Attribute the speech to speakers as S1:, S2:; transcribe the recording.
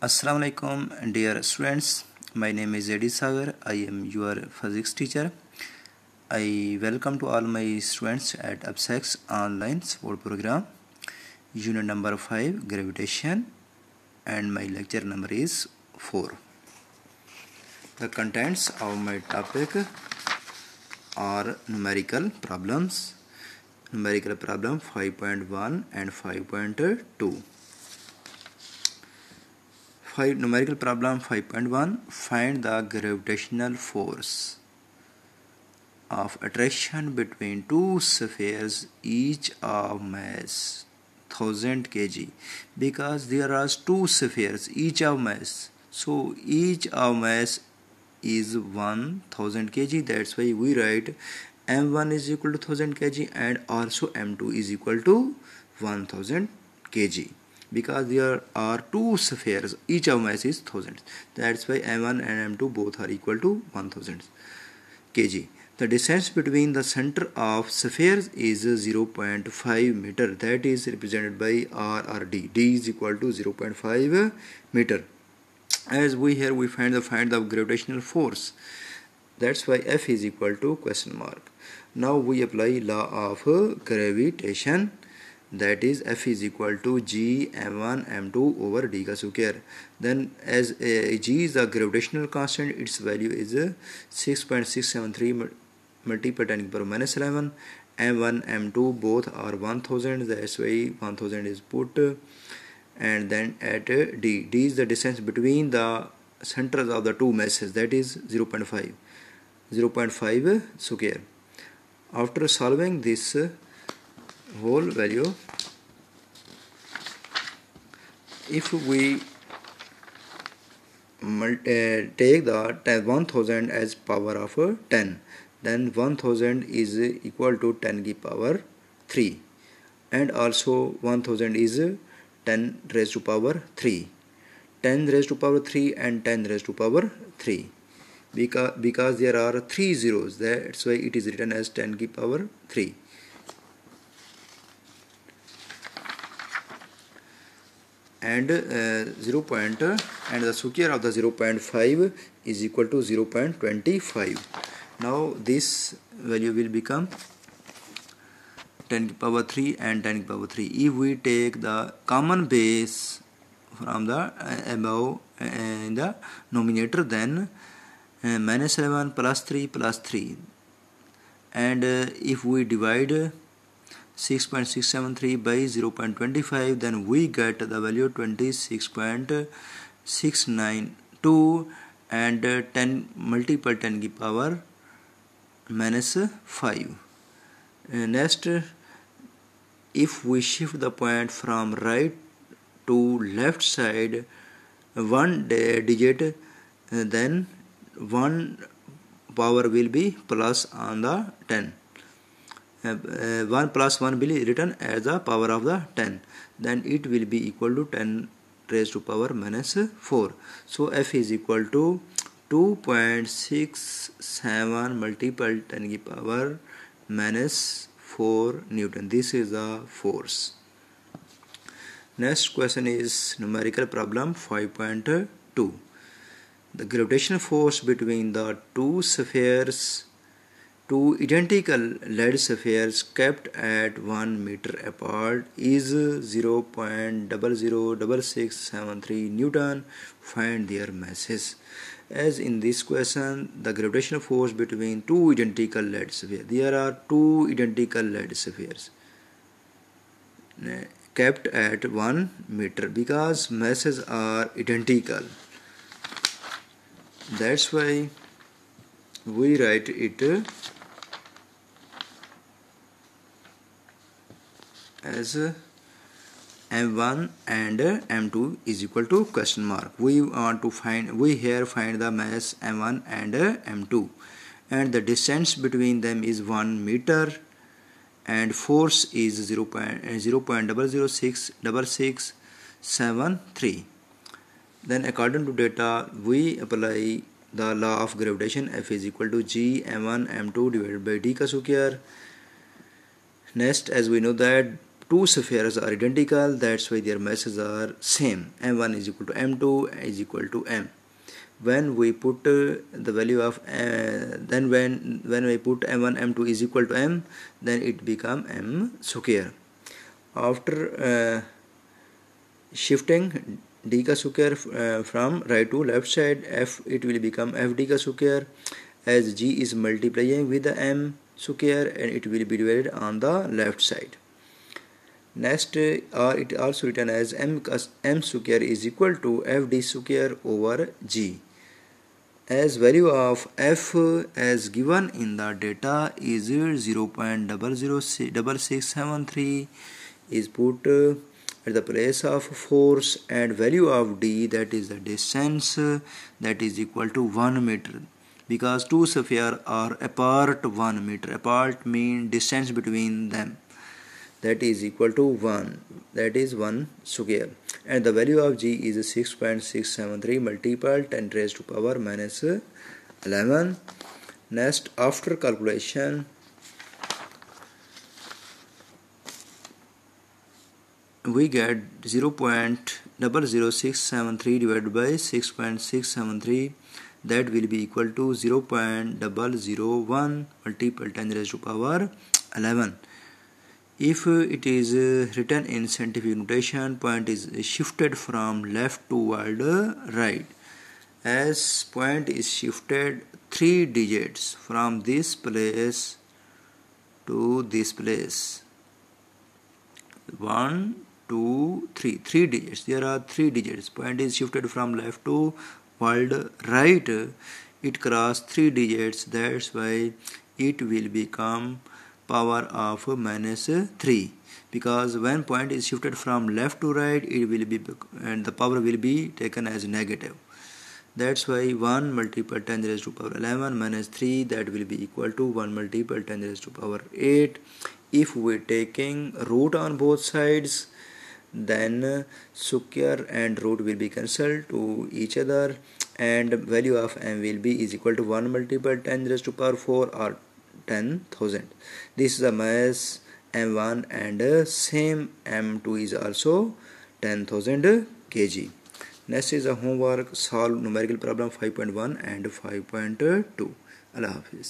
S1: Assalamu alaikum dear students. My name is Edi Sagar. I am your physics teacher. I welcome to all my students at UPSEX online support program. Unit number 5 gravitation and my lecture number is 4. The contents of my topic are numerical problems. Numerical problem 5.1 and 5.2. Numerical problem 5.1. Find the gravitational force of attraction between two spheres each of mass 1000 kg, because there are two spheres each of mass, so each of mass is 1000 kg. That's why we write m1 is equal to 1000 kg and also m2 is equal to 1000 kg, because there are two spheres each of mass is 1000. That's why m1 and m2 both are equal to 1000 kg. The distance between the center of spheres is 0.5 meter, that is represented by r or d. D is equal to 0.5 meter. As we find the gravitational force, that's why F is equal to question mark. Now we apply law of gravitation, that is F is equal to G m1 m2 over d ka square. Then as G is the gravitational constant, its value is 6.673 multiplied 10 to the power minus 11. m1 m2 both are 1000, that's why 1000 is put, and then at d is the distance between the centers of the two masses, that is 0.5 square. After solving this whole value, if we take the 1000 as power of 10, then 1000 is equal to 10 की power 3, and also 1000 is 10 raised to power 3, 10 raised to power 3 and 10 raised to power 3, because there are 3 zeros, that's why it is written as 10 की power 3. And and the square of the 0.5 is equal to 0.25. Now this value will become 10 to the power 3 and 10 to the power 3. If we take the common base from the above in the numerator, then minus 11 plus 3, and if we divide 6.673 by 0.25, then we get the value 26.692, and 10 multiple 10 की power minus 5. Next, if we shift the point from right to left side one digit, then one power will be plus on the 10. 1 plus 1 will be written as the power of the 10, then it will be equal to 10 raised to power minus 4. So F is equal to 2.67 multiplied 10 की power minus 4 Newton. This is the force. Next question is numerical problem 5.2. The gravitational force between the two identical lead spheres kept at 1 meter apart is 0.006673 Newton. Find their masses. As in this question, the gravitational force between two identical lead spheres, there are two identical lead spheres kept at 1 meter, because masses are identical. That's why we write it as m1 and m2 is equal to question mark. We find the mass m1 and m2, and the distance between them is 1 meter, and force is 0.006673. Then according to data, we apply the law of gravitation. F is equal to G m1 m2 divided by d ka square. Next, as we know that two spheres are identical, that's why their masses are same. M1 is equal to M2 is equal to M. When we put the value of then when we put M1 M2 is equal to M, then it become M square. After shifting d ka square from right to left side, f it will become f d ka square, as g is multiplying with the m square and it will be divided on the left side. Next, or it also written as m square is equal to f d square over g. As value of f as given in the data is 0.00673 is put at the place of force, and value of d, that is the distance, that is equal to 1 meter, because two spheres are apart 1 meter. Apart means distance between them, that is equal to 1, that is 1 square, and the value of g is 6.673 multiplied 10 raised to power minus 11. Next, after calculation, we get 0.00673 divided by 6.673, that will be equal to 0.001 multiplied 10 raised to power 11. If it is written in scientific notation, point is shifted from left toward right. As point is shifted 3 digits from this place to this place. 1, 2, 3. 3 digits. There are 3 digits. Point is shifted from left to right. It crossed 3 digits. That's why it will become power of minus 3, because when point is shifted from left to right, it will be, and the power will be taken as negative. That's why 1 multiplied 10 raised to power 11 minus 3, that will be equal to 1 multiplied 10 raised to power 8. If we taking root on both sides, then square and root will be cancelled to each other, and value of m will be is equal to 1 multiplied 10 raised to power 4 or 10,000. This is the mass m1, and same m2 is also 10,000 kg. Next is a homework, solve numerical problem 5.1 and 5.2. Allah Hafiz.